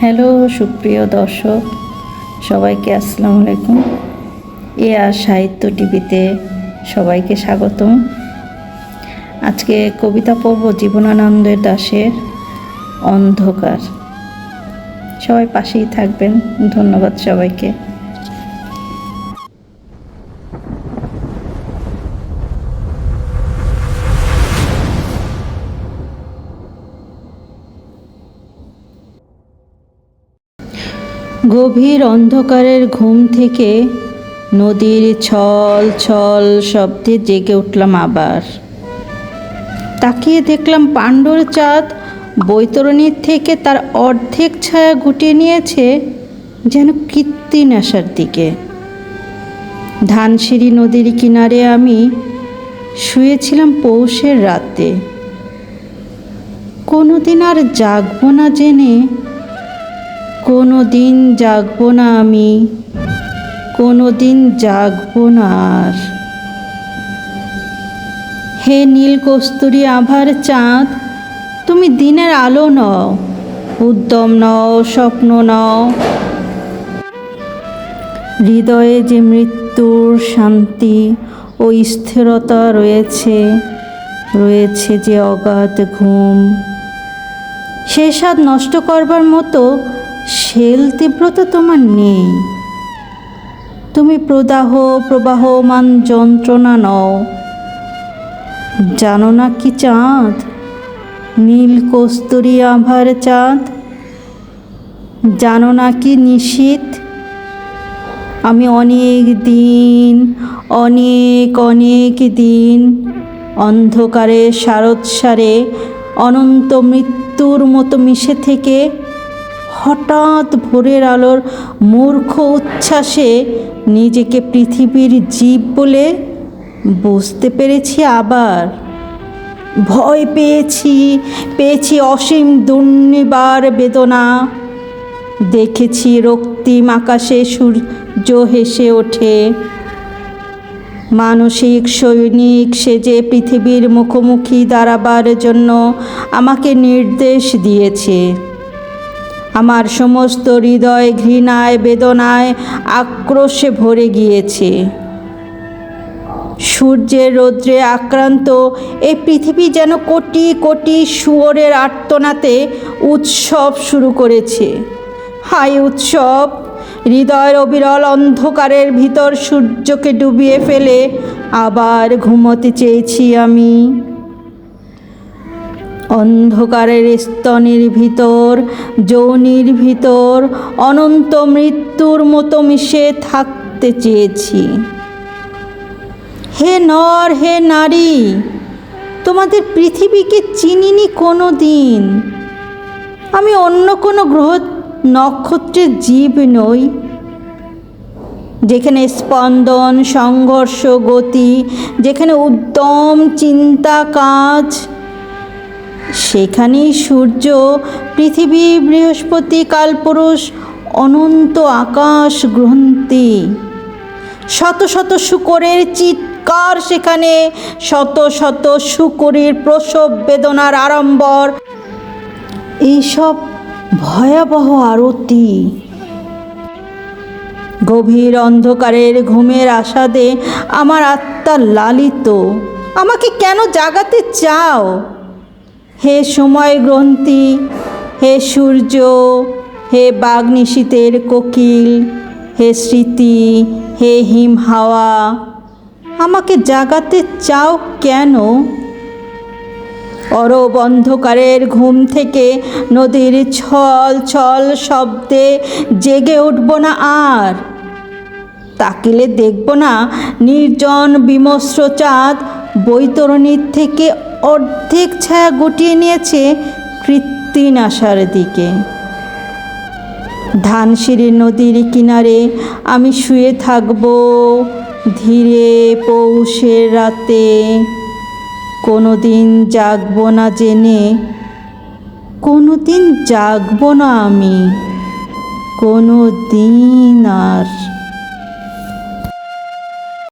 Hello সুপ্রিয় দর্শক, সবাইকে আসসালামু আলাইকুম। আর সাহিত্য টিভিতে সবাইকে স্বাগতম। আজকে কবিতা পড়ব জীবনানন্দ দাশের অন্ধকার। সবাই পাশেই থাকবেন। ধন্যবাদ সবাইকে। গভীর অন্ধকারের ঘুম থেকে নদীর ছল ছল শব্দে জেগে উঠলাম আবার। তাকিয়ে দেখলাম পাণ্ডুর চাঁদ বৈতরণীর থেকে তার অর্ধেক ছায়া গুটিয়ে নিয়েছে যেন কৃত্রিম আশার দিকে। ধানসিঁড়ি নদীর কিনারে আমি শুয়েছিলাম পৌষের রাতে। কোনোদিন আর জাগবো না জেনে, কোনো দিন জাগবো না আমি, কোনো দিন জাগবো না আর। হে নীল কস্তুরী আভার চাঁদ, তুমি দিনের আলো নও, উদ্যম নও, স্বপ্ন নও। হৃদয়ে যে মৃত্যুর শান্তি ও স্থিরতা রয়েছে, রয়েছে যে অগাধ ঘুম, সে স্বাদ নষ্ট করবার মতো শেল তীব্রতা তোমার নেই। তুমি প্রবাহমান যন্ত্রণা নও। জানো না কি চাঁদ, নীল কস্তুরী আভার চাঁদ, জানো না কি নিশীথ। আমি অনেক দিন, অনেক দিন অন্ধকারে শারদসারে অনন্ত মৃত্যুর মতো মিশে থেকে হঠাৎ ভোরের আলোর মূর্খ উচ্ছ্বাসে নিজেকে পৃথিবীর জীব বলে বুঝতে পেরেছি আবার। ভয় পেয়েছি অসীম দুর্নিবার বেদনা। দেখেছি রক্তিম আকাশে সূর্য হেসে ওঠে। মানসিক সৈনিক সেজে পৃথিবীর মুখোমুখি দাঁড়াবার জন্য আমাকে নির্দেশ দিয়েছে। আমার সমস্ত হৃদয় ঘৃণায়, বেদনায়, আক্রোশে ভরে গিয়েছে। সূর্যের রৌদ্রে আক্রান্ত এই পৃথিবী যেন কোটি কোটি শুয়োরের আর্তনাতে উৎসব শুরু করেছে। হায় উৎসব! হৃদয়ের অবিরল অন্ধকারের ভিতর সূর্যকে ডুবিয়ে ফেলে আবার ঘুমোতে চেয়েছি আমি। অন্ধকারের স্তনের ভিতর, যোনির ভিতর অনন্ত মৃত্যুর মতো মিশে থাকতে চেয়েছি। হে নর, হে নারী, তোমাদের পৃথিবীকে চিনিনি কোনো দিন। আমি অন্য কোনো গ্রহ নক্ষত্রের জীব নই, যেখানে স্পন্দন, সংঘর্ষ, গতি, যেখানে উদ্যম, চিন্তা, কাজ। সেখানেই সূর্য, পৃথিবী, বৃহস্পতি, কালপুরুষ, অনন্ত আকাশ গ্রন্থি। শত শত শূকরের চিৎকার সেখানে, শত শত শূকরের প্রসব বেদনার আড়ম্বর। এইসব ভয়াবহ আরতি। গভীর অন্ধকারের ঘুমের আস্বাদে আমার আত্মা লালিত। আমাকে কেন জাগাতে চাও? হে সময় গ্রন্থি, হে সূর্য, হে বাগ্নিশীতের কোকিল, হে স্মৃতি, হে হিম হাওয়া, আমাকে জাগাতে চাও কেন? অরব অন্ধকারের ঘুম থেকে নদীর ছল ছল শব্দে জেগে উঠব না আর। তাকিলে দেখব না নির্জন বিমস্র চাঁদ বৈতরণীর থেকে অর্ধেক ছায়া গুটিয়ে নিয়েছে কৃত্রিম আশার দিকে। ধানসিঁড়ি নদীর কিনারে আমি শুয়ে থাকব ধীরে পৌষের রাতে। কোনো দিন জাগবো না জেনে, কোনো দিন জাগবো না আমি, কোনো দিন আর।